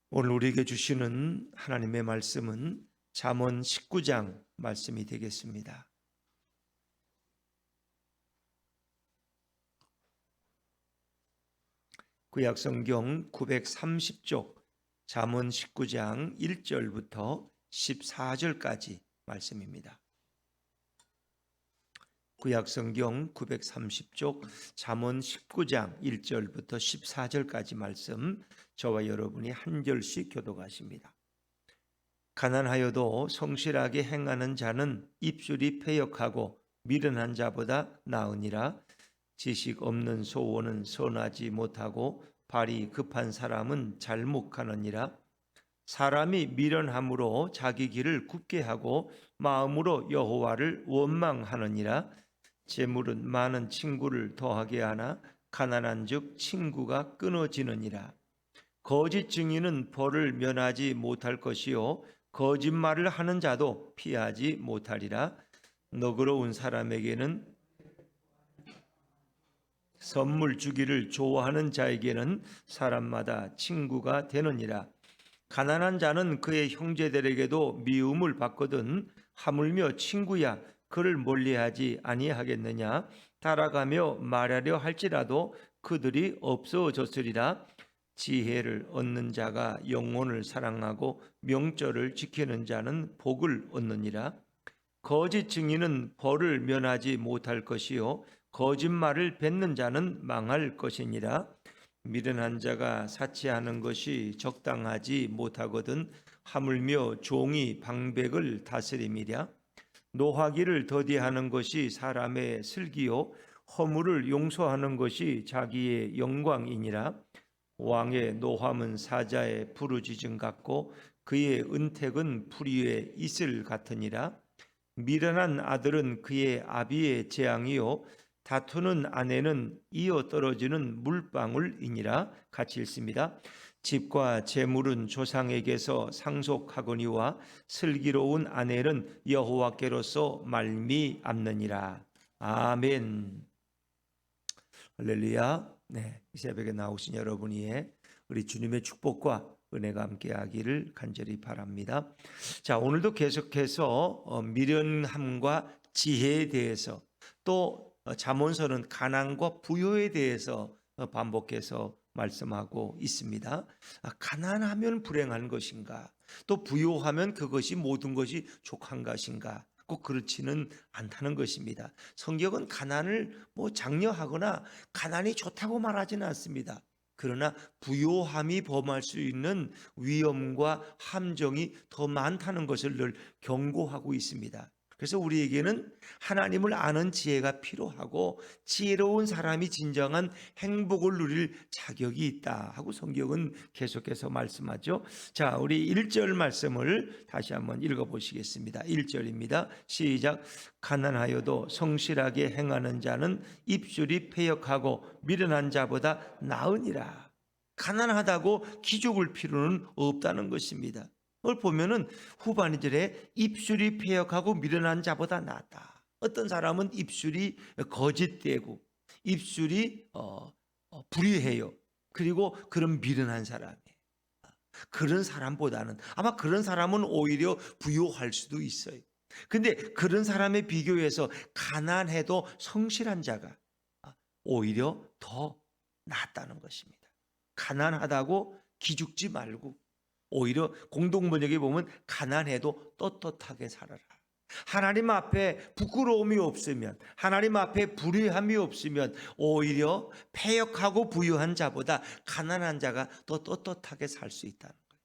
오늘 우리에게 주시는 하나님의 말씀은 잠언 19장 말씀이 되겠습니다. 구약성경 930쪽 잠언 19장 1절부터 14절까지 말씀입니다. 구약성경 930쪽 잠언 19장 1절부터 14절까지 말씀, 저와 여러분이 한 절씩 교독하십니다. 가난하여도 성실하게 행하는 자는 입술이 패역하고 미련한 자보다 나으니라. 지식 없는 소원은 선하지 못하고 발이 급한 사람은 잘못하느니라. 사람이 미련함으로 자기 길을 굽게 하고 마음으로 여호와를 원망하느니라. 재물은 많은 친구를 더하게 하나 가난한즉 친구가 끊어지느니라. 거짓 증인은 벌을 면하지 못할 것이요 거짓말을 하는 자도 피하지 못하리라. 너그러운 사람에게는 선물 주기를 좋아하는 자에게는 사람마다 친구가 되느니라. 가난한 자는 그의 형제들에게도 미움을 받거든 하물며 친구야 그를 멀리하지 아니하겠느냐. 따라가며 말하려 할지라도 그들이 없어졌으리라. 지혜를 얻는 자가 영혼을 사랑하고 명절을 지키는 자는 복을 얻느니라. 거짓 증인은 벌을 면하지 못할 것이요 거짓말을 뱉는 자는 망할 것이니라. 미련한 자가 사치하는 것이 적당하지 못하거든 하물며 종이 방백을 다스림이랴. 노하기를 더디하는 것이 사람의 슬기요 허물을 용서하는 것이 자기의 영광이니라. 왕의 노함은 사자의 부르짖음 같고 그의 은택은 풀이의 이슬 같으니라. 미련한 아들은 그의 아비의 재앙이요 다투는 아내는 이어 떨어지는 물방울이니라. 같이 읽습니다. 집과 재물은 조상에게서 상속하거니와 슬기로운 아내는 여호와께로서 말미암느니라. 아멘. 할렐루야. 네, 이 새벽에 나오신 여러분이 우리 주님의 축복과 은혜가 함께하기를 간절히 바랍니다. 자, 오늘도 계속해서 미련함과 지혜에 대해서, 또 잠언서는 가난과 부요에 대해서 반복해서 말씀하고 있습니다. 가난하면 불행한 것인가? 또 부요하면 그것이 모든 것이 족한 것인가? 꼭 그렇지는 않다는 것입니다. 성경은 가난을 장려하거나 가난이 좋다고 말하지는 않습니다. 그러나 부요함이 범할 수 있는 위험과 함정이 더 많다는 것을 늘 경고하고 있습니다. 그래서 우리에게는 하나님을 아는 지혜가 필요하고 지혜로운 사람이 진정한 행복을 누릴 자격이 있다 하고 성경은 계속해서 말씀하죠. 자, 우리 1절 말씀을 다시 한번 읽어보시겠습니다. 1절입니다. 시작. 가난하여도 성실하게 행하는 자는 입술이 패역하고 미련한 자보다 나으니라. 가난하다고 기죽을 필요는 없다는 것입니다. 그걸 보면은 후반절에 입술이 패역하고 미련한 자보다 낫다. 어떤 사람은 입술이 거짓되고 입술이 불의해요. 그리고 그런 미련한 사람이에요. 그런 사람보다는 아마 그런 사람은 오히려 부요할 수도 있어요. 근데 그런 사람에 비교해서 가난해도 성실한 자가 오히려 더 낫다는 것입니다. 가난하다고 기죽지 말고 오히려 공동번역에 보면 가난해도 떳떳하게 살아라. 하나님 앞에 부끄러움이 없으면, 하나님 앞에 불의함이 없으면 오히려 패역하고 부유한 자보다 가난한 자가 더 떳떳하게 살 수 있다는 거예요.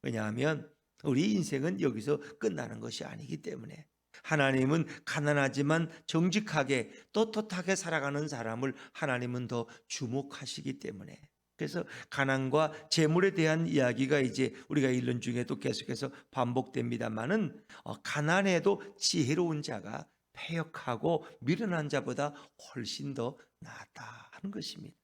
왜냐하면 우리 인생은 여기서 끝나는 것이 아니기 때문에 하나님은 가난하지만 정직하게 떳떳하게 살아가는 사람을 하나님은 더 주목하시기 때문에, 그래서 가난과 재물에 대한 이야기가 이제 우리가 읽는 중에도 계속해서 반복됩니다만은 가난해도 지혜로운 자가 패역하고 미련한 자보다 훨씬 더 낫다 하는 것입니다.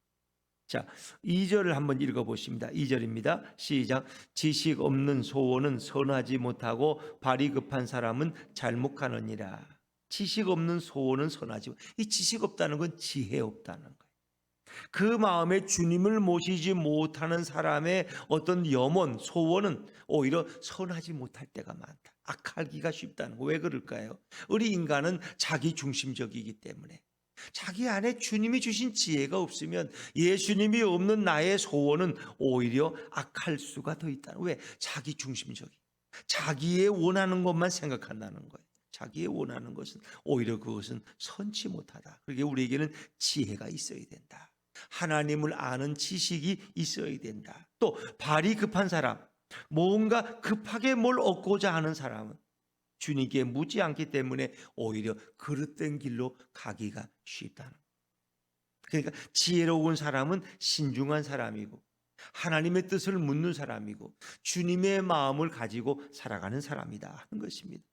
자, 2절을 한번 읽어보십니다. 2절입니다. 시작. 지식 없는 소원은 선하지 못하고 발이 급한 사람은 잘못하느니라. 지식 없는 소원은 선하지 못하고, 이 지식 없다는 건 지혜 없다는 거예요. 그 마음에 주님을 모시지 못하는 사람의 어떤 염원, 소원은 오히려 선하지 못할 때가 많다. 악하기가 쉽다는 거. 왜 그럴까요? 우리 인간은 자기 중심적이기 때문에. 자기 안에 주님이 주신 지혜가 없으면 예수님이 없는 나의 소원은 오히려 악할 수가 더 있다는 거예요. 왜? 자기 중심적이. 자기의 원하는 것만 생각한다는 거예요. 자기의 원하는 것은 오히려 그것은 선치 못하다. 그러게 우리에게는 지혜가 있어야 된다. 하나님을 아는 지식이 있어야 된다. 또 발이 급한 사람, 뭔가 급하게 뭘 얻고자 하는 사람은 주님께 묻지 않기 때문에 오히려 그릇된 길로 가기가 쉽다는 거예요. 그러니까 지혜로운 사람은 신중한 사람이고 하나님의 뜻을 묻는 사람이고 주님의 마음을 가지고 살아가는 사람이다 하는 것입니다.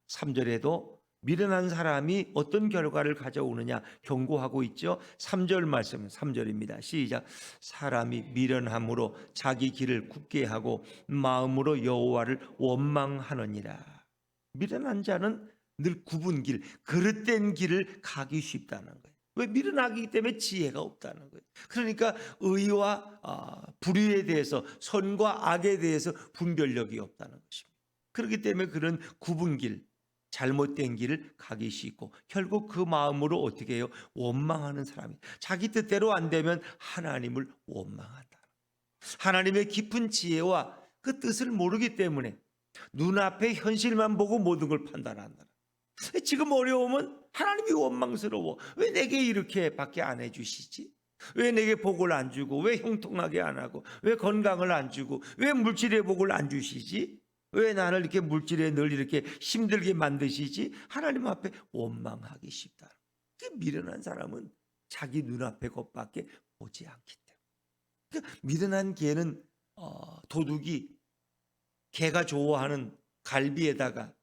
3절에도 미련한 사람이 어떤 결과를 가져오느냐 경고하고 있죠. 3절 말씀, 3절입니다. 시작. 사람이 미련함으로 자기 길을 굳게 하고 마음으로 여호와를 원망하느니라. 미련한 자는 늘 굽은 길, 그릇된 길을 가기 쉽다는 거예요. 왜? 미련하기 때문에 지혜가 없다는 거예요. 그러니까 의와 불의에 대해서, 선과 악에 대해서 분별력이 없다는 것입니다. 그렇기 때문에 그런 굽은 길, 잘못된 길을 가기 쉽고 결국 그 마음으로 어떻게 해요? 원망하는 사람이. 자기 뜻대로 안 되면 하나님을 원망한다. 하나님의 깊은 지혜와 그 뜻을 모르기 때문에 눈앞의 현실만 보고 모든 걸 판단한다. 지금 어려우면 하나님이 원망스러워. 왜 내게 이렇게 밖에 안 해주시지? 왜 내게 복을 안 주고, 왜 형통하게 안 하고, 왜 건강을 안 주고, 왜 물질의 복을 안 주시지? 왜 나를 이렇게 물질에 늘 이렇게 힘들게 만드시지? 하나님 앞에 원망하기 쉽다. 미련한 사람은 자기 눈앞의 것밖에 보지 않기 때문에. 그러니까 미련한 개는 도둑이 개가 좋아하는 갈비에다가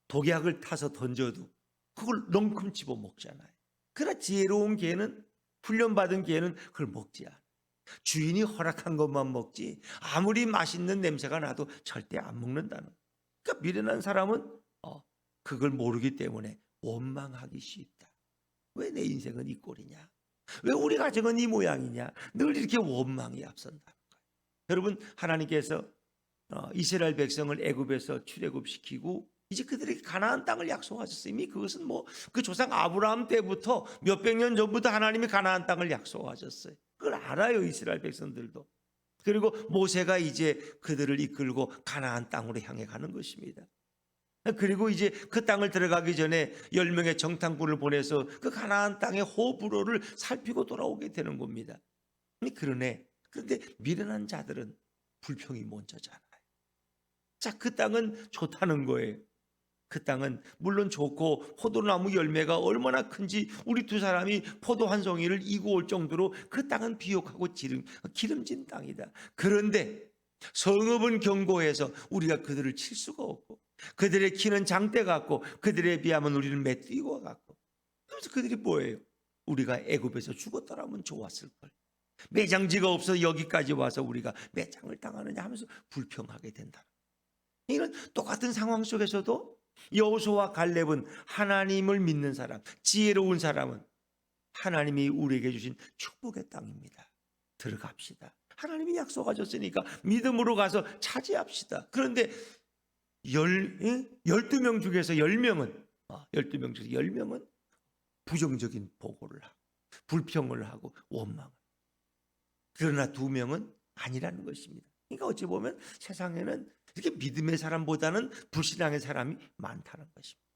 독약을 타서 던져도 그걸 렁큼 집어 먹잖아요. 그러나 지혜로운 개는, 훈련받은 개는 그걸 먹지 않아요. 주인이 허락한 것만 먹지 아무리 맛있는 냄새가 나도 절대 안 먹는다는 거예요. 그러니까 미련한 사람은 그걸 모르기 때문에 원망하기 쉽다. 왜 내 인생은 이 꼴이냐? 왜 우리 가정은 이 모양이냐? 늘 이렇게 원망이 앞선다는 거예요. 여러분, 하나님께서 이스라엘 백성을 애굽에서 출애굽시키고 이제 그들에게 가나안 땅을 약속하셨어요. 이미 그것은 그 조상 아브라함 때부터 몇백 년 전부터 하나님이 가나안 땅을 약속하셨어요. 그걸 알아요, 이스라엘 백성들도. 그리고 모세가 이제 그들을 이끌고 가나안 땅으로 향해 가는 것입니다. 그리고 이제 그 땅을 들어가기 전에 10명의 정탐꾼을 보내서 그 가나안 땅의 호불호를 살피고 돌아오게 되는 겁니다. 그런데 미련한 자들은 불평이 먼저잖아요. 자, 그 땅은 좋다는 거예요. 그 땅은 물론 좋고 포도나무 열매가 얼마나 큰지 우리 두 사람이 포도 한 송이를 이고 올 정도로 그 땅은 비옥하고 기름진 땅이다. 그런데 성읍은 견고해서 우리가 그들을 칠 수가 없고 그들의 키는 장대 같고 그들에 비하면 우리는 메뚜기와 같고. 그래서 그들이 뭐예요? 우리가 애굽에서 죽었더라면 좋았을 걸. 매장지가 없어 여기까지 와서 우리가 매장을 당하느냐 하면서 불평하게 된다. 이런 똑같은 상황 속에서도 여호수아와 갈렙은 하나님을 믿는 사람, 지혜로운 사람은 하나님이 우리에게 주신 축복의 땅입니다. 들어갑시다. 하나님이 약속하셨으니까 믿음으로 가서 차지합시다. 그런데 12명 중에서 10명은 12명 중에서 10명은 부정적인 보고를 하고 불평을 하고 원망을. 그러나 2명은 아니라는 것입니다. 그러니까 어찌 보면 세상에는 이렇게 믿음의 사람보다는 불신앙의 사람이 많다는 것입니다.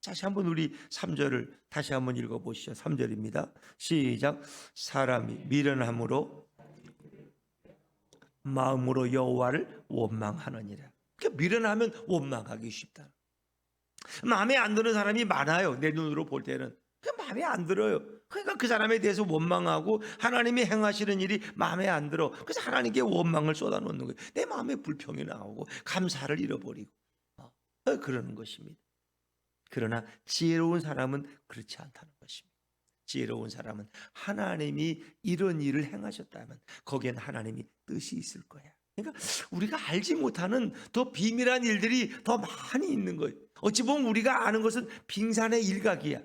다시 한번 우리 3절을 다시 한번 읽어보시죠. 3절입니다. 시작. 사람이 미련함으로 마음으로 여호와를 원망하느니라. 그러니까 미련하면 원망하기 쉽다. 마음에 안 드는 사람이 많아요. 내 눈으로 볼 때는. 마음에 안 들어요. 그러니까 그 사람에 대해서 원망하고 하나님이 행하시는 일이 마음에 안 들어. 그래서 하나님께 원망을 쏟아놓는 거예요. 내 마음에 불평이 나오고 감사를 잃어버리고 그러는 것입니다. 그러나 지혜로운 사람은 그렇지 않다는 것입니다. 지혜로운 사람은 하나님이 이런 일을 행하셨다면 거기엔 하나님이 뜻이 있을 거야. 그러니까 우리가 알지 못하는 더 비밀한 일들이 더 많이 있는 거예요. 어찌 보면 우리가 아는 것은 빙산의 일각이야.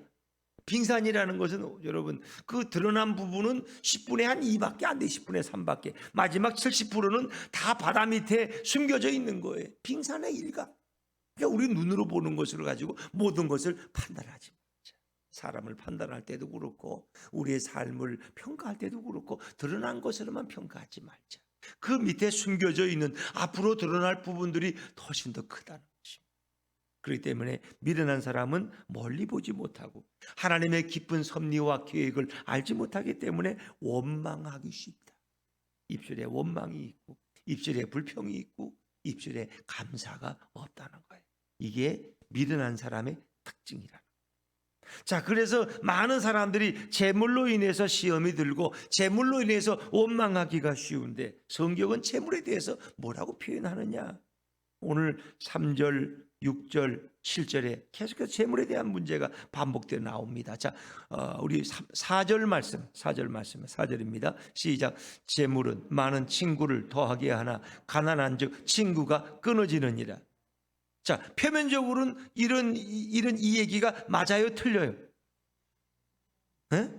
빙산이라는 것은 여러분 그 드러난 부분은 10분의 한 2밖에 안 돼. 10분의 3밖에. 마지막 70%는 다 바다 밑에 숨겨져 있는 거예요. 빙산의 일각. 그러니까 우리 눈으로 보는 것을 가지고 모든 것을 판단하지 말자. 사람을 판단할 때도 그렇고 우리의 삶을 평가할 때도 그렇고 드러난 것으로만 평가하지 말자. 그 밑에 숨겨져 있는 앞으로 드러날 부분들이 훨씬 더 크다는 것입니다. 그렇기 때문에 미련한 사람은 멀리 보지 못하고 하나님의 깊은 섭리와 계획을 알지 못하기 때문에 원망하기 쉽다. 입술에 원망이 있고 입술에 불평이 있고 입술에 감사가 없다는 거예요. 이게 미련한 사람의 특징이라. 자, 그래서 많은 사람들이 재물로 인해서 시험이 들고 재물로 인해서 원망하기가 쉬운데 성경은 재물에 대해서 뭐라고 표현하느냐? 오늘 3절, 6절, 7절에 계속해서 재물에 대한 문제가 반복되어 나옵니다. 자, 우리 4절 말씀, 4절입니다. 시작. 재물은 많은 친구를 더하게 하나 가난한즉 친구가 끊어지느니라. 자, 표면적으로는 이런 이 얘기가 맞아요, 틀려요? 네?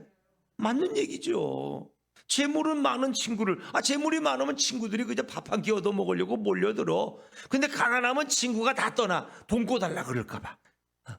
맞는 얘기죠. 재물은 많은 친구를, 재물이 많으면 친구들이 그저 밥 한 끼 얻어 먹으려고 몰려들어. 근데 가난하면 친구가 다 떠나. 돈 꿔달라 그럴까봐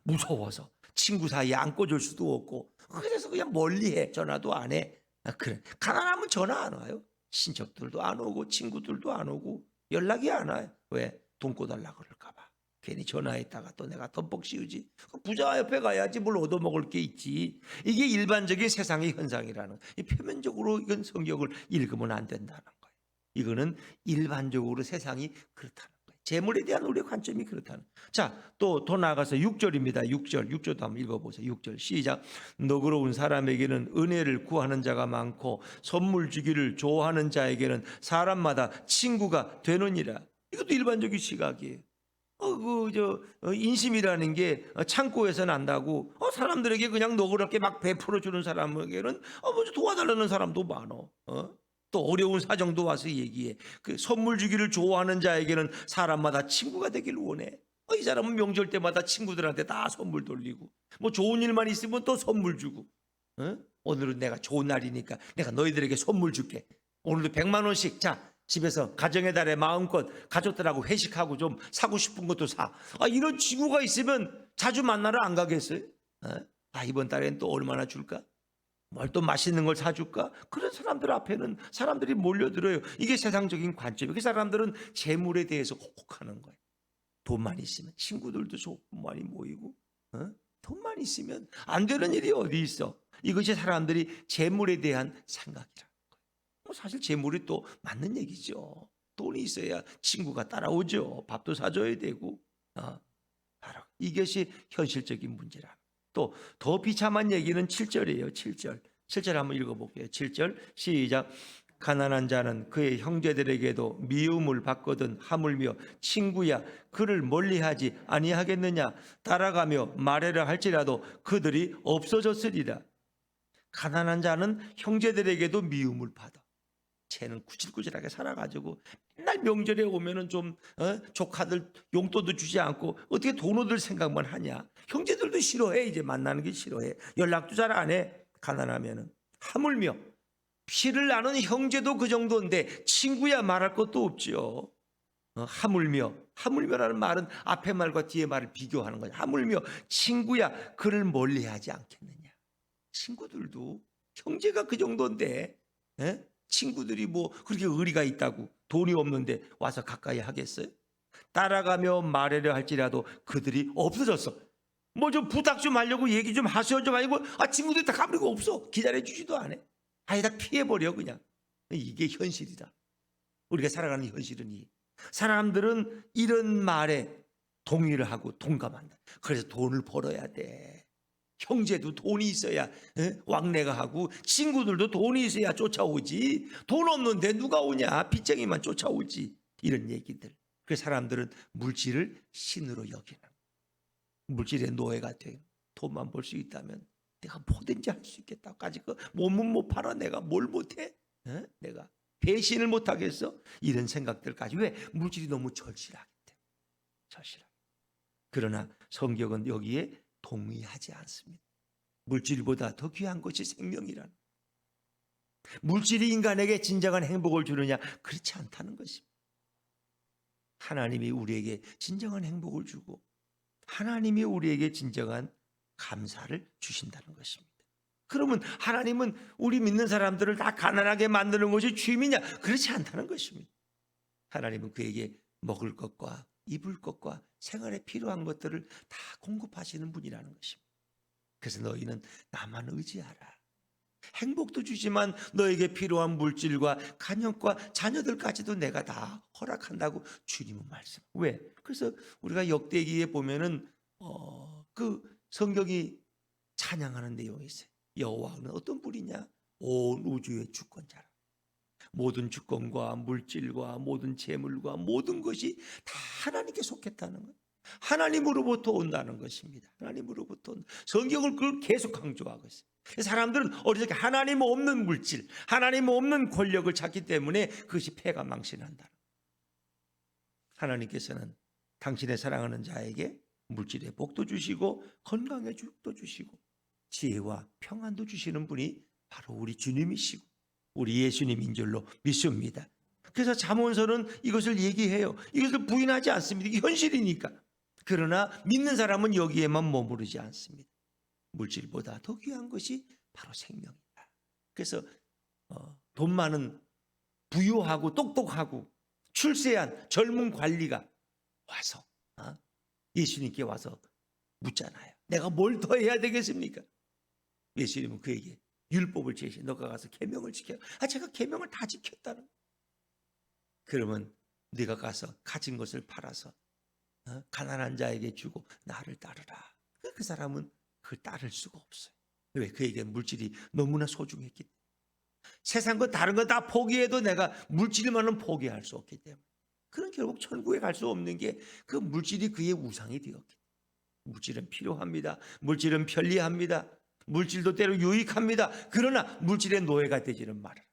무서워서 친구 사이에 안 꿔줄 수도 없고, 그래서 그냥 멀리해. 전화도 안 해. 그래. 가난하면 전화 안 와요. 친척들도 안 오고 친구들도 안 오고 연락이 안 와요. 왜? 돈 꿔달라 그럴까봐. 괜히 전화했다가 또 내가 덤뻑 씌우지. 부자 옆에 가야지 뭘 얻어먹을 게 있지. 이게 일반적인 세상의 현상이라는, 이 표면적으로 이건 성경을 읽으면 안 된다는 거예요. 이거는 일반적으로 세상이 그렇다는 거예요. 재물에 대한 우리의 관점이 그렇다는 거예요. 자, 또 더 나아가서 6절입니다. 6절도 한번 읽어보세요. 6절 시작. 너그러운 사람에게는 은혜를 구하는 자가 많고 선물 주기를 좋아하는 자에게는 사람마다 친구가 되느니라. 이것도 일반적인 시각이에요. 인심이라는 게 창고에서 난다고 사람들에게 그냥 너그럽게 막 베풀어 주는 사람에게는 먼저 도와달라는 사람도 많어. 또 어려운 사정도 와서 얘기해. 그 선물 주기를 좋아하는 자에게는 사람마다 친구가 되길 원해. 이 사람은 명절 때마다 친구들한테 다 선물 돌리고 뭐 좋은 일만 있으면 또 선물 주고. 오늘은 내가 좋은 날이니까 내가 너희들에게 선물 줄게. 오늘도 100만 원씩. 자, 집에서 가정의 달에 마음껏 가족들하고 회식하고 좀 사고 싶은 것도 사. 이런 친구가 있으면 자주 만나러 안 가겠어요? 이번 달엔 또 얼마나 줄까? 뭘 또 맛있는 걸 사줄까? 그런 사람들 앞에는 사람들이 몰려들어요. 이게 세상적인 관점이에요. 그 사람들은 재물에 대해서 혹혹하는 거예요. 돈만 있으면 친구들도 좋고 많이 모이고, 돈만 있으면 안 되는 일이 어디 있어? 이것이 사람들이 재물에 대한 생각이라. 사실 재물이 또 맞는 얘기죠. 돈이 있어야 친구가 따라오죠. 밥도 사줘야 되고. 바로 이것이 현실적인 문제라. 또 더 비참한 얘기는 7절이에요. 7절 한번 읽어볼게요. 7절 시작. 가난한 자는 그의 형제들에게도 미움을 받거든 하물며 친구야 그를 멀리하지 아니하겠느냐. 따라가며 말하려 할지라도 그들이 없어졌으리라. 가난한 자는 형제들에게도 미움을 받아. 쟤는 구질구질하게 살아가지고 맨날 명절에 오면은 좀 조카들 용돈도 주지 않고 어떻게 돈 얻을 생각만 하냐. 형제들도 싫어해. 이제 만나는 게 싫어해. 연락도 잘 안 해. 가난하면은. 하물며 피를 나는 형제도 그 정도인데 친구야 말할 것도 없죠. 하물며라는 말은 앞에 말과 뒤에 말을 비교하는 거야. 하물며 친구야 그를 멀리하지 않겠느냐. 친구들도 형제가 그 정도인데 친구들이 뭐 그렇게 의리가 있다고 돈이 없는데 와서 가까이 하겠어요? 따라가며 말하려 할지라도 그들이 없어졌어. 뭐 좀 부탁 좀 하려고 얘기 좀 하셔 좀 아니고 친구들이 다 가버리고 없어. 기다려주지도 않아. 다 피해버려 그냥. 이게 현실이다. 우리가 살아가는 현실은 이 사람들은 이런 말에 동의를 하고 동감한다. 그래서 돈을 벌어야 돼. 형제도 돈이 있어야 왕래가 하고 친구들도 돈이 있어야 쫓아오지. 돈 없는데 누가 오냐. 빚쟁이만 쫓아오지. 이런 얘기들. 그 사람들은 물질을 신으로 여기는, 물질의 노예가 돼. 돈만 벌 수 있다면 내가 뭐든지 할 수 있겠다까지. 그 몸은 못 팔아. 내가 뭘 못해? 내가 배신을 못하겠어? 이런 생각들까지. 왜? 물질이 너무 절실하기 때문에. 절실하게. 그러나 성경은 여기에 동의하지 않습니다. 물질보다 더 귀한 것이 생명이라는. 물질이 인간에게 진정한 행복을 주느냐? 그렇지 않다는 것입니다. 하나님이 우리에게 진정한 행복을 주고 하나님이 우리에게 진정한 감사를 주신다는 것입니다. 그러면 하나님은 우리 믿는 사람들을 다 가난하게 만드는 것이 취미냐? 그렇지 않다는 것입니다. 하나님은 그에게 먹을 것과 입을 것과 생활에 필요한 것들을 다 공급하시는 분이라는 것입니다. 그래서 너희는 나만 의지하라. 행복도 주지만 너에게 필요한 물질과 가정과 자녀들까지도 내가 다 허락한다고 주님은 말씀. 왜? 그래서 우리가 역대기에 보면은 그 성경이 찬양하는 내용이 있어요. 여호와는 어떤 분이냐? 온 우주의 주권자라. 모든 주권과 물질과 모든 재물과 모든 것이 다 하나님께 속했다는 거예요. 하나님으로부터 온다는 것입니다. 하나님으로부터 온다. 성경을 그걸 계속 강조하고 있어요. 사람들은 어릴 때 하나님 없는 물질, 하나님 없는 권력을 찾기 때문에 그것이 패가 망신한다. 하나님께서는 당신의 사랑하는 자에게 물질의 복도 주시고 건강의 축도 주시고 지혜와 평안도 주시는 분이 바로 우리 주님이시고 우리 예수님인 줄로 믿습니다. 그래서 잠언서는 이것을 얘기해요. 이것을 부인하지 않습니다. 이게 현실이니까. 그러나 믿는 사람은 여기에만 머무르지 않습니다. 물질보다 더 귀한 것이 바로 생명이다. 그래서 돈 많은 부유하고 똑똑하고 출세한 젊은 관리가 와서 예수님께 와서 묻잖아요. 내가 뭘 더 해야 되겠습니까? 예수님은 그에게 율법을 제시해. 너가 가서 계명을 지켜. 제가 계명을 다 지켰다는 거예요. 그러면 네가 가서 가진 것을 팔아서 가난한 자에게 주고 나를 따르라. 그 사람은 그걸 따를 수가 없어요. 왜? 그에게 물질이 너무나 소중했기 때문에. 세상 것 다른 거 다 포기해도 내가 물질만은 포기할 수 없기 때문에. 그런 결국 천국에 갈 수 없는 게 그 물질이 그의 우상이 되었기 때문에. 물질은 필요합니다. 물질은 편리합니다. 물질도 때로 유익합니다. 그러나 물질의 노예가 되지는 말아라.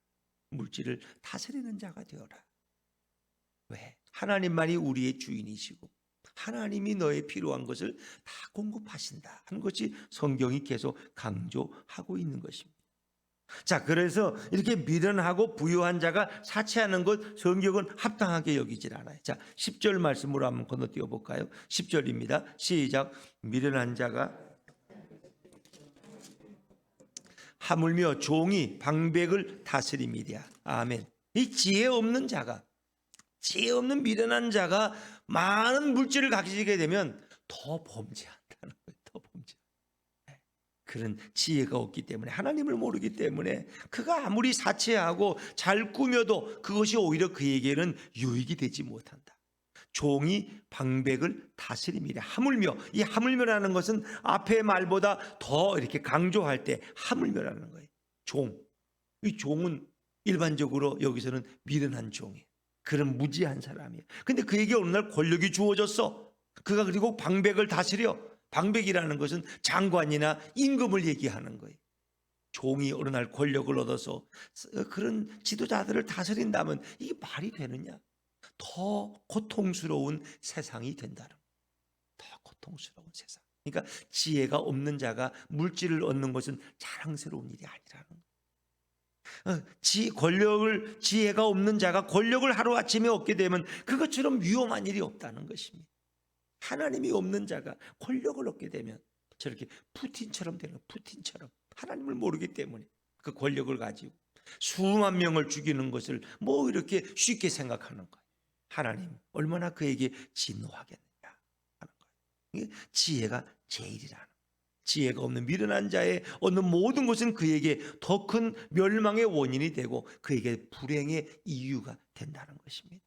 물질을 다스리는 자가 되어라. 왜? 하나님만이 우리의 주인이시고 하나님이 너의 필요한 것을 다 공급하신다 하는 것이 성경이 계속 강조하고 있는 것입니다. 자, 그래서 이렇게 미련하고 부유한 자가 사치하는 것 성경은 합당하게 여기질 않아요. 자, 10절 말씀으로 한번 건너뛰어 볼까요? 10절입니다. 시작. 미련한 자가 하물며 종이 방백을 다스립니다. 아멘. 이 지혜 없는 자가, 지혜 없는 미련한 자가 많은 물질을 가지게 되면 더 범죄한다는 거예요. 더 범죄. 그런 지혜가 없기 때문에, 하나님을 모르기 때문에 그가 아무리 사치하고 잘 꾸며도 그것이 오히려 그에게는 유익이 되지 못한다. 종이 방백을 다스립니다. 하물며, 이 하물며라는 것은 앞의 말보다 더 이렇게 강조할 때 하물며라는 거예요. 종. 이 종은 일반적으로 여기서는 미련한 종이에요. 그런 무지한 사람이에요. 근데 그에게 어느 날 권력이 주어졌어. 그가 그리고 방백을 다스려. 방백이라는 것은 장관이나 임금을 얘기하는 거예요. 종이 어느 날 권력을 얻어서 그런 지도자들을 다스린다면 이게 말이 되느냐? 더 고통스러운 세상이 된다는 거예요. 더 고통스러운 세상. 그러니까 지혜가 없는 자가 물질을 얻는 것은 자랑스러운 일이 아니라는 거예요. 지혜가 없는 자가 권력을 하루아침에 얻게 되면 그것처럼 위험한 일이 없다는 것입니다. 하나님이 없는 자가 권력을 얻게 되면 저렇게 푸틴처럼 되는 거예요. 푸틴처럼. 하나님을 모르기 때문에 그 권력을 가지고 수만 명을 죽이는 것을 뭐 이렇게 쉽게 생각하는 거예요. 하나님 얼마나 그에게 진노하겠느냐 하는 거예요. 지혜가 제일이라는 거예요. 지혜가 없는 미련한 자의 얻는 모든 것은 그에게 더 큰 멸망의 원인이 되고 그에게 불행의 이유가 된다는 것입니다.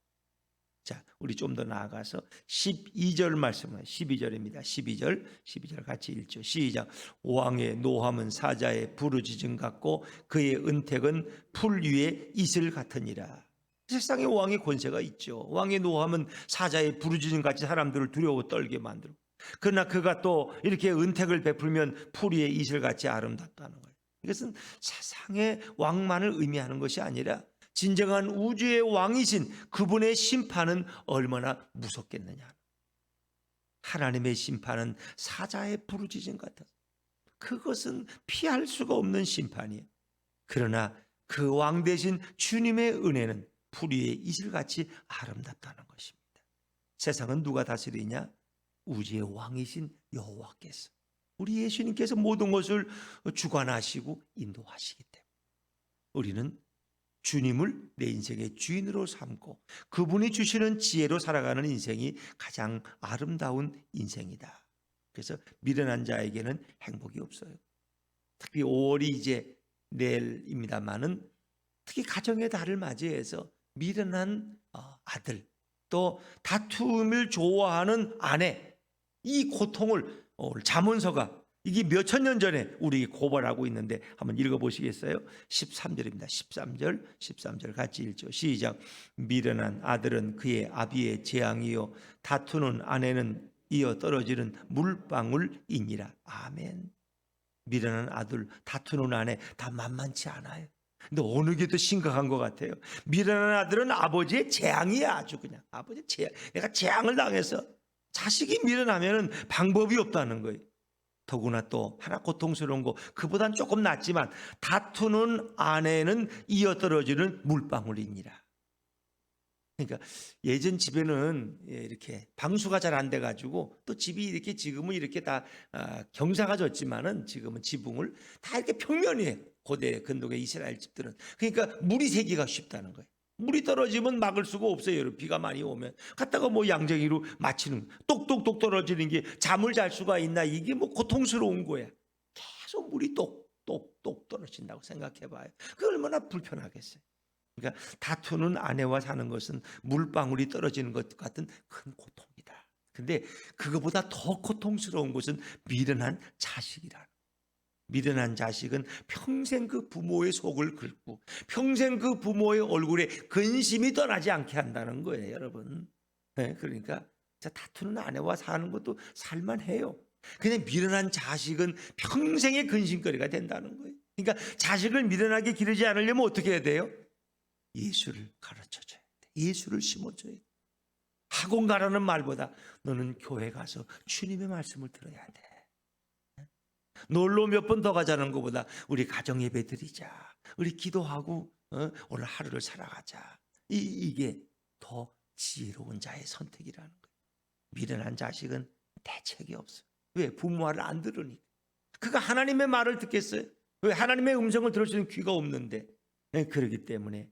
자, 우리 좀 더 나아가서 12절 말씀을 12절입니다. 12절 같이 읽죠. 시작. 왕의 노함은 사자의 부르짖음 같고 그의 은택은 풀 위에 이슬 같으니라. 세상에 왕의 권세가 있죠. 왕의 노함은 사자의 부르짖음 같이 사람들을 두려워 떨게 만들고, 그러나 그가 또 이렇게 은택을 베풀면 풀 위에 이슬같이 아름답다는 거예요. 이것은 세상의 왕만을 의미하는 것이 아니라 진정한 우주의 왕이신 그분의 심판은 얼마나 무섭겠느냐. 하나님의 심판은 사자의 부르짖음 같아서 그것은 피할 수가 없는 심판이에요. 그러나 그 왕 대신 주님의 은혜는 풀 위에 이슬같이 아름답다는 것입니다. 세상은 누가 다스리냐? 우주의 왕이신 여호와께서, 우리 예수님께서 모든 것을 주관하시고 인도하시기 때문에 우리는 주님을 내 인생의 주인으로 삼고 그분이 주시는 지혜로 살아가는 인생이 가장 아름다운 인생이다. 그래서 미련한 자에게는 행복이 없어요. 특히 5월이 이제 내일입니다마는 특히 가정의 달을 맞이해서 미련한 아들, 또 다툼을 좋아하는 아내, 이 고통을 오늘 잠언서가 이게 몇천 년 전에 우리 고발하고 있는데 한번 읽어보시겠어요? 13절입니다. 13절 같이 읽죠. 시작. 미련한 아들은 그의 아비의 재앙이요 다투는 아내는 이어 떨어지는 물방울이니라. 아멘. 미련한 아들, 다투는 아내 다 만만치 않아요. 근데 어느 게 더 심각한 것 같아요. 미련한 아들은 아버지의 재앙이야. 아주 그냥 아버지의 재앙. 내가 재앙을 당해서 자식이 미련하면 방법이 없다는 거예요. 더구나 또 하나 고통스러운 거, 그보단 조금 낫지만 다투는 아내는 이어떨어지는 물방울이니라. 그러니까 예전 집에는 이렇게 방수가 잘 안 돼가지고 또 집이 이렇게 지금은 이렇게 다 경사가 졌지만은 지금은 지붕을 다 이렇게 평면이에요. 고대 근동의 이스라엘 집들은. 그러니까 물이 새기가 쉽다는 거예요. 물이 떨어지면 막을 수가 없어요. 비가 많이 오면 갖다가 뭐 양쟁이로 맞히는, 똑똑똑 떨어지는 게 잠을 잘 수가 있나? 이게 뭐 고통스러운 거야. 계속 물이 똑똑똑 떨어진다고 생각해봐요. 그 얼마나 불편하겠어요. 그러니까 다투는 아내와 사는 것은 물방울이 떨어지는 것 같은 큰 고통이다. 근데 그거보다 더 고통스러운 것은 미련한 자식이라. 미련한 자식은 평생 그 부모의 속을 긁고 평생 그 부모의 얼굴에 근심이 떠나지 않게 한다는 거예요, 여러분. 네, 그러니까 다투는 아내와 사는 것도 살만해요. 그냥 미련한 자식은 평생의 근심거리가 된다는 거예요. 그러니까 자식을 미련하게 기르지 않으려면 어떻게 해야 돼요? 예수를 가르쳐줘야 돼. 예수를 심어줘야 돼. 학원 가라는 말보다 너는 교회 가서 주님의 말씀을 들어야 돼. 놀러 몇 번 더 가자는 것보다 우리 가정 예배 드리자. 우리 기도하고 오늘 하루를 살아가자. 이게 더 지혜로운 자의 선택이라는 거예요. 미련한 자식은 대책이 없어요. 왜? 부모 말을 안 들으니까. 그가 하나님의 말을 듣겠어요? 왜? 하나님의 음성을 들을 수 있는 귀가 없는데. 그렇기 때문에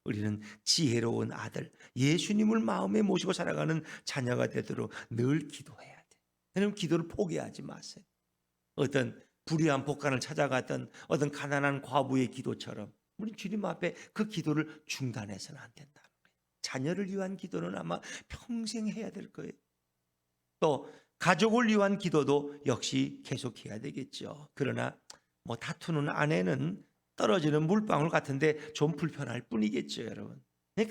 우리는 지혜로운 아들, 예수님을 마음에 모시고 살아가는 자녀가 되도록 늘 기도해야 돼. 여러분, 기도를 포기하지 마세요. 어떤 불의한 복간을 찾아갔던 어떤 가난한 과부의 기도처럼 우리 주님 앞에 그 기도를 중단해서는 안 된다는 거예요. 자녀를 위한 기도는 아마 평생 해야 될 거예요. 또 가족을 위한 기도도 역시 계속해야 되겠죠. 그러나 뭐 다투는 아내는 떨어지는 물방울 같은데 좀 불편할 뿐이겠죠, 여러분.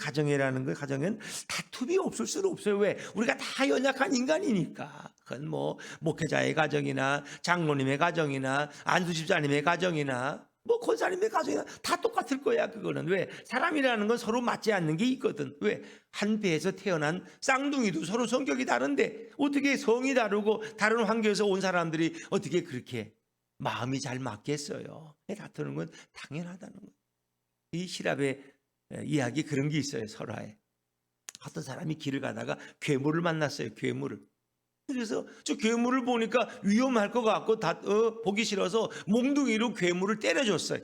가정이라는 거, 가정엔 다툼이 없을 수는 없어요. 왜? 우리가 다 연약한 인간이니까. 그건 뭐 목회자의 가정이나 장로님의 가정이나 안수집사님의 가정이나 뭐 권사님의 가정이나 다 똑같을 거야. 그거는 왜? 사람이라는 건 서로 맞지 않는 게 있거든. 왜? 한 배에서 태어난 쌍둥이도 서로 성격이 다른데 어떻게 성이 다르고 다른 환경에서 온 사람들이 어떻게 그렇게 마음이 잘 맞겠어요? 다투는 건 당연하다는 거예요. 이 시랍의 이야기 그런 게 있어요. 설화에 어떤 사람이 길을 가다가 괴물을 만났어요. 괴물을. 그래서 저 괴물을 보니까 위험할 것 같고 보기 싫어서 몽둥이로 괴물을 때려줬어요.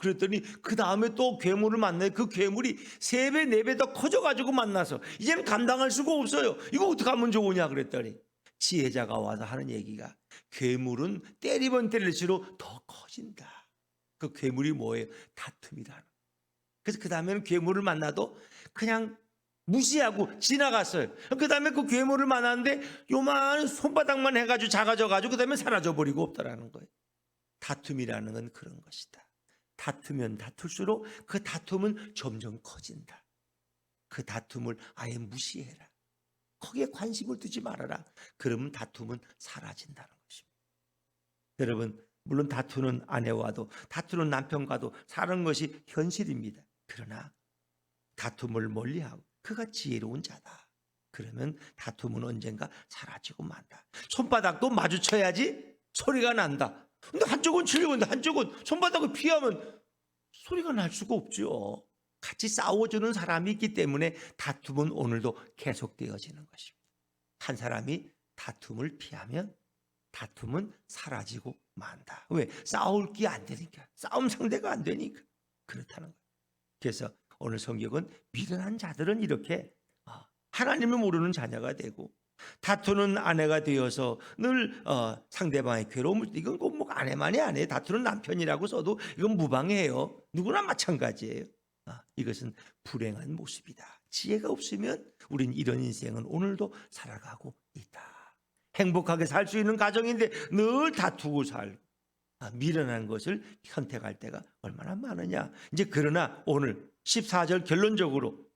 그랬더니 그 다음에 또 괴물을 만나요. 그 괴물이 3배 4배 더 커져가지고 만나서 이제는 감당할 수가 없어요. 이거 어떻게 하면 좋으냐 그랬더니 지혜자가 와서 하는 얘기가, 괴물은 때리면 때릴수록 더 커진다. 그 괴물이 뭐예요? 다툼이라는. 그래서 그 다음에는 괴물을 만나도 그냥 무시하고 지나갔어요. 그 다음에 그 괴물을 만났는데 요만 손바닥만 해가지고 작아져가지고 그 다음에 사라져버리고 없더라는 거예요. 다툼이라는 건 그런 것이다. 다투면 다툴수록 그 다툼은 점점 커진다. 그 다툼을 아예 무시해라. 거기에 관심을 두지 말아라. 그러면 다툼은 사라진다는 것입니다. 여러분, 물론 다투는 아내와도 다투는 남편과도 사는 것이 현실입니다. 그러나 다툼을 멀리하고 그가 지혜로운 자다. 그러면 다툼은 언젠가 사라지고 만다. 손바닥도 마주쳐야지 소리가 난다. 근데 한쪽은 치려고 하는데 한쪽은 손바닥을 피하면 소리가 날 수가 없죠. 같이 싸워주는 사람이 있기 때문에 다툼은 오늘도 계속되어지는 것입니다. 한 사람이 다툼을 피하면 다툼은 사라지고 만다. 왜? 싸울 게 안 되니까. 싸움 상대가 안 되니까. 그렇다는 거예요. 그래서 오늘 성경은 미련한 자들은 이렇게 하나님을 모르는 자녀가 되고 다투는 아내가 되어서 늘 상대방의 괴로움을, 이건 꼭 뭐 아내만이 아니에요. 다투는 남편이라고 써도 이건 무방해요. 누구나 마찬가지예요. 이것은 불행한 모습이다. 지혜가 없으면 우린 이런 인생은 오늘도 살아가고 있다. 행복하게 살 수 있는 가정인데 늘 다투고 살고 미련한 것을 선택할 때가 얼마나 많으냐. 이제 그러나 오늘 14절 결론적으로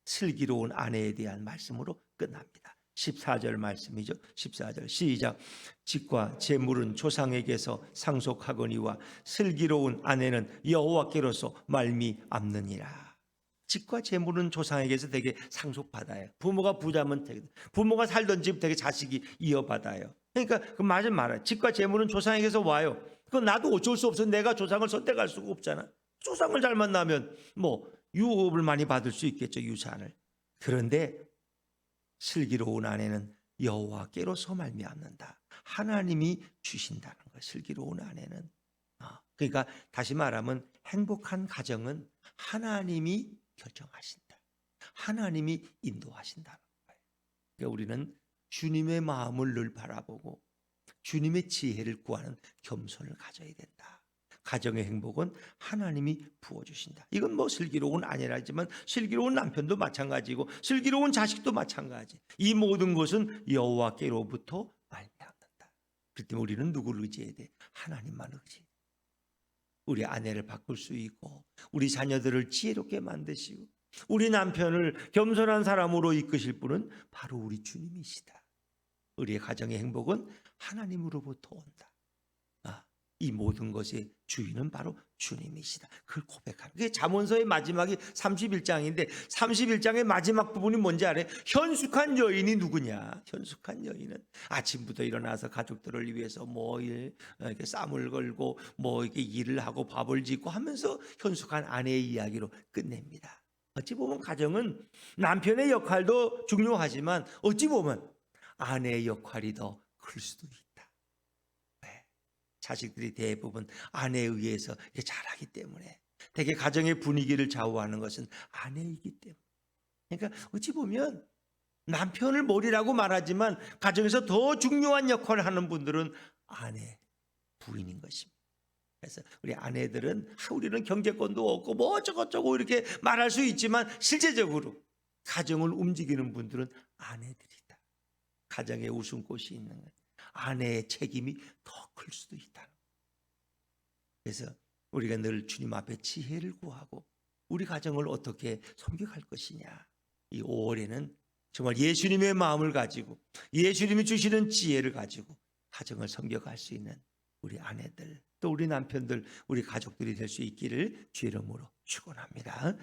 슬기로운 아내에 대한 말씀으로 끝납니다. 14절 말씀이죠. 14절 시작. 집과 재물은 조상에게서 상속하거니와 슬기로운 아내는 여호와께로서 말미암느니라. 집과 재물은 조상에게서 되게 상속받아요. 부모가 부자면 되게, 부모가 살던 집 되게 자식이 이어받아요. 그러니까 그 맞은 말이에요. 집과 재물은 조상에게서 와요. 그건 나도 어쩔 수 없어. 내가 조상을 선택할 수가 없잖아. 조상을 잘 만나면 뭐 유업을 많이 받을 수 있겠죠, 유산을. 그런데 슬기로운 아내는 여호와께로서 말미암는다. 하나님이 주신다는 거예요. 슬기로운 아내는. 그러니까 다시 말하면 행복한 가정은 하나님이 결정하신다. 하나님이 인도하신다는 거예요. 그러니까 우리는 주님의 마음을 늘 바라보고 주님의 지혜를 구하는 겸손을 가져야 된다. 가정의 행복은 하나님이 부어주신다. 이건 뭐 슬기로운 아내라지만 슬기로운 남편도 마찬가지고 슬기로운 자식도 마찬가지. 이 모든 것은 여호와께로부터 말미암는다. 그렇기 때문에 우리는 누구를 의지해야 돼? 하나님만 의지해. 우리 아내를 바꿀 수 있고 우리 자녀들을 지혜롭게 만드시고 우리 남편을 겸손한 사람으로 이끄실 분은 바로 우리 주님이시다. 우리의 가정의 행복은 하나님으로부터 온다. 이 모든 것의 주인은 바로 주님이시다. 그걸 고백하는 게 잠언서의 마지막이 31장인데 31장의 마지막 부분이 뭔지 알아요? 현숙한 여인이 누구냐? 현숙한 여인은 아침부터 일어나서 가족들을 위해서 뭐 이렇게 쌈을 걸고 뭐 이렇게 일을 하고 밥을 짓고 하면서 현숙한 아내의 이야기로 끝냅니다. 어찌 보면 가정은 남편의 역할도 중요하지만 어찌 보면 아내의 역할이 더 클 수도 있다. 자식들이 대부분 아내에 의해서 자라기 때문에 되게 가정의 분위기를 좌우하는 것은 아내이기 때문에. 그러니까 어찌 보면 남편을 머리라고 말하지만 가정에서 더 중요한 역할을 하는 분들은 아내, 부인인 것입니다. 그래서 우리 아내들은 우리는 경제권도 없고 뭐 어쩌고저쩌고 이렇게 말할 수 있지만 실제적으로 가정을 움직이는 분들은 아내들이다. 가정의 웃음꽃이 있는 거예요. 아내의 책임이 더 클 수도 있다는 거예요. 그래서 우리가 늘 주님 앞에 지혜를 구하고 우리 가정을 어떻게 섬겨갈 것이냐. 이 5월에는 정말 예수님의 마음을 가지고 예수님이 주시는 지혜를 가지고 가정을 섬겨갈 수 있는 우리 아내들 또 우리 남편들 우리 가족들이 될 수 있기를 주의 이름으로 축원합니다.